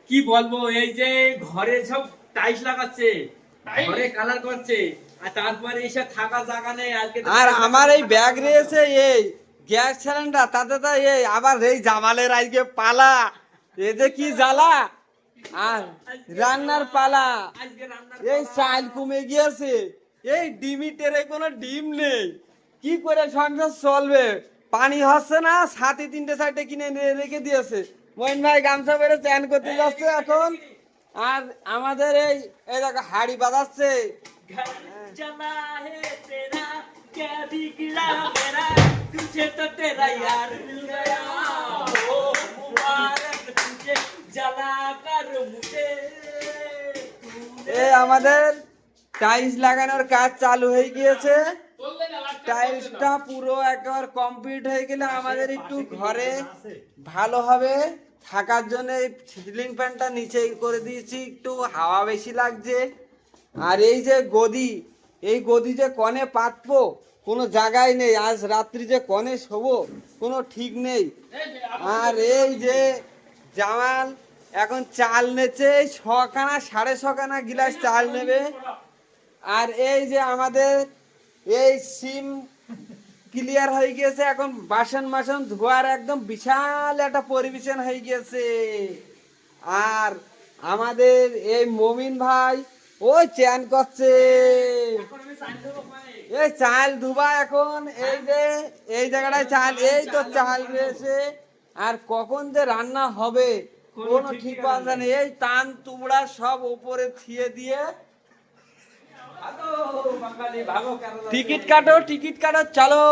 কি বলবো, এই যে ঘরে সব টাইলস লাগাচ্ছে, ঘরে কালার করছে, আর তারপরে এসে থাকা জায়গা নেই আজকে। আর আমার এই ব্যাগ রয়েছে এই গ্যাস সিলিন্ডার, তাতে তো এই আবার এই জামালের আজকে পালা, এ যে কি জ্বালা। আর রান্নার পালা, এই চাল কমে গিয়েছে, এই ডিমিটের কোনো ডিম নেই, কি করে সংসার চলবে? পানি হচ্ছে না, সাথে 3-4টে কিনে রেখে দিয়েছে। মইন ভাই গামছা পরে চ্যান করতে যাচ্ছে এখন। আর আমাদের এই এই দেখো হাড়ি বাজাচ্ছে। जला है तेरा क्या बिगड़ा मेरा तुझे तो तेरा यार मिल गया हो मुबारक तुझे जला कर मुझे এই আমাদের টাইলস লাগানোর কাজ চালু হয়ে গিয়েছে। টাইলসটা পুরো একবার কমপ্লিট হয়ে গেলে আমাদের একটু ঘরে ভালো হবে থাকার জন্য। এই সিলিং ফ্যানটা নিচে করে দিয়েছি, একটু হাওয়া বেশি লাগছে। আর এই যে গদি, এই গদি যে কনে পাতবো কোনো জায়গায় নেই, আজ রাত্রি যে কনে শোবো কোনো ঠিক নেই। আর এই যে জামাল এখন চাল নেছে, 6খানা 6.5খানা গিলাস চাল নেবে। আর এই যে আমাদের এই সিম ক্লিয়ার হয়ে গিয়েছে, এখন বাসন মাসন ধোয়ার একদম বিশাল একটা পরিবেশন হয়ে গিয়েছে। আর আমাদের এই মমিন ভাই ওই চ্যান করছে, এই চাল ধুবা এখন। এই যে এই জায়গাটায় চাল, এই তো চাল রয়েছে। আর কখন যে রান্না হবে কোনো ঠিক পাওয়া নেই। এই টান তুবড়া সব উপরে থিয়ে দিয়ে টিকিট কাটো, টিকিট কাটো, চলো।